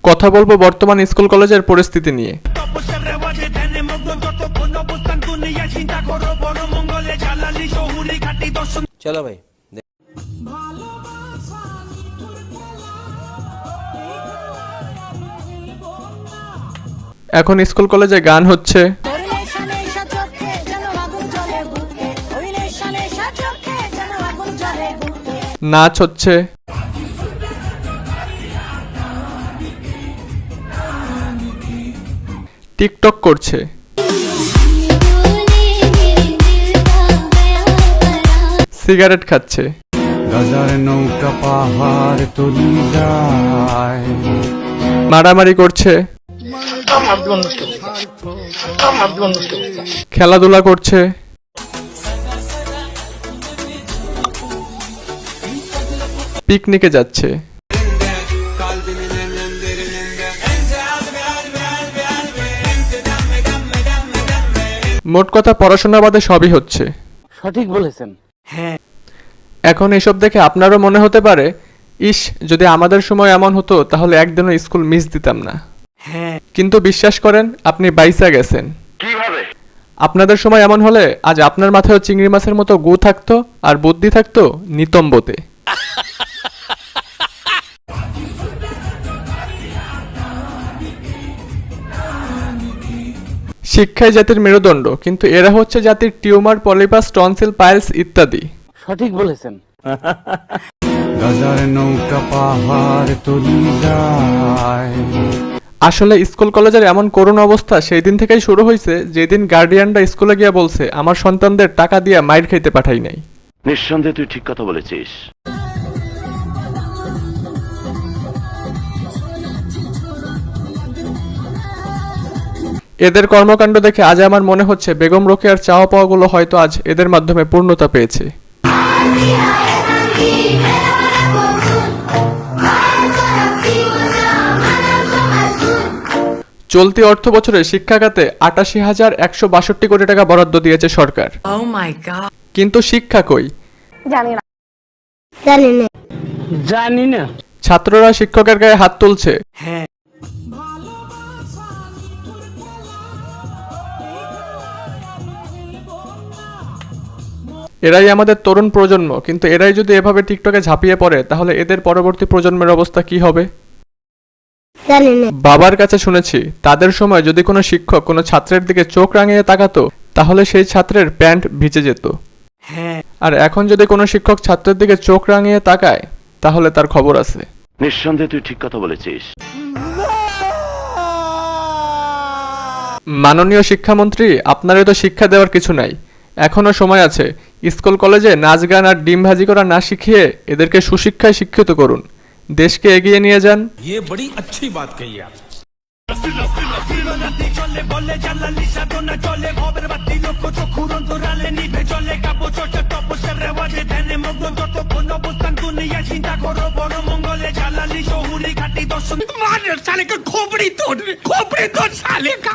কথা বলবো বর্তমান স্কুল কলেজের পরিস্থিতি নিয়ে। চলো ভাই। এখন স্কুল কলেজে গান হচ্ছে, নাচ হচ্ছে, টিকটক করছে, সিগারেট খাচ্ছে, নৌকা পাহাড় তলি যায়, মারামারি করছে, খেলাধুলা করছে, পিকনিকে যাচ্ছে। মোট কথা পড়াশোনা বাদে সবই হচ্ছে। সঠিক বলেছেন। হ্যাঁ, এখন এসব দেখে আপনারও মনে হতে পারে, ইস, যদি আমাদের সময় এমন হতো তাহলে একদিনও স্কুল মিস দিতাম না। হ্যাঁ, কিন্তু বিশ্বাস করেন, আপনি বাইসা গেছেন। কিভাবে? আপনাদের সময় এমন হলে আজ আপনার মাথায় চিংড়ি মাছের মতো গু থাকতো আর বুদ্ধি থাকতো নিতম্বতে। শিক্ষাই জাতির মেরুদণ্ড, কিন্তু এরা হচ্ছে জাতির টিউমার, পলিপাস, টনসিল, পাইলস ইত্যাদি। সঠিক বলেছেন। গাজার নৌকা পাহাড় তলি যায়। আসলে স্কুল কলেজের এমন করুণ অবস্থা সেই দিন থেকেই শুরু হয়েছে, যেদিন গার্ডিয়ানরা স্কুলে গিয়ে বলছে আমার সন্তানদের টাকা দিয়ে মাইর খাইতে পাঠাই নাই। নিঃসন্দেহে তুই ঠিক কথা বলেছিস। এদের কর্মকাণ্ড দেখে আজ আমার মনে হচ্ছে বেগম রোকেয়ার চাওয়া পাওয়াগুলো হয়তো আজ এদের মাধ্যমে পূর্ণতা পেয়েছে। চলতি অর্থ বছরে শিক্ষা খাতে ৮৮,১৬২ কোটি টাকা বরাদ্দ দিয়েছে সরকার। কিন্তু শিক্ষা কই? জানি না। ছাত্ররা শিক্ষকের গায়ে হাত তুলছে। হ্যাঁ, এরাই আমাদের তরুণ প্রজন্ম, কিন্তু এরাই যদি এভাবে টিকটকে ঝাঁপিয়ে পড়ে তাহলে এদের পরবর্তী প্রজন্মের অবস্থা কি হবে? বাবার কাছে শুনেছি, তাদের সময় যদি কোনো শিক্ষক কোনো ছাত্রের দিকে চোখ রাঙিয়ে তাকাতো তাহলে সেই ছাত্রের প্যান্ট ভিজে যেত। হ্যাঁ, আর এখন যদি কোনো শিক্ষক ছাত্রের দিকে চোখ রাঙিয়ে তাকায় তাহলে তার খবর আছে। নিঃসন্দেহে তুই ঠিক কথা বলেছিস। মাননীয় শিক্ষামন্ত্রী, আপনারও তো শিক্ষা দেওয়ার কিছু নাই, এখনো সময় আছে। স্কুল কলেজে নাচ গান আর ডিম ভাজি করা না শিখিয়ে এদেরকে সুশিক্ষায় শিক্ষিত করুন, দেশকে এগিয়ে নিয়ে যান। ये बड़ी अच्छी बात कही आप। खोपड़ी तोड़ साले का।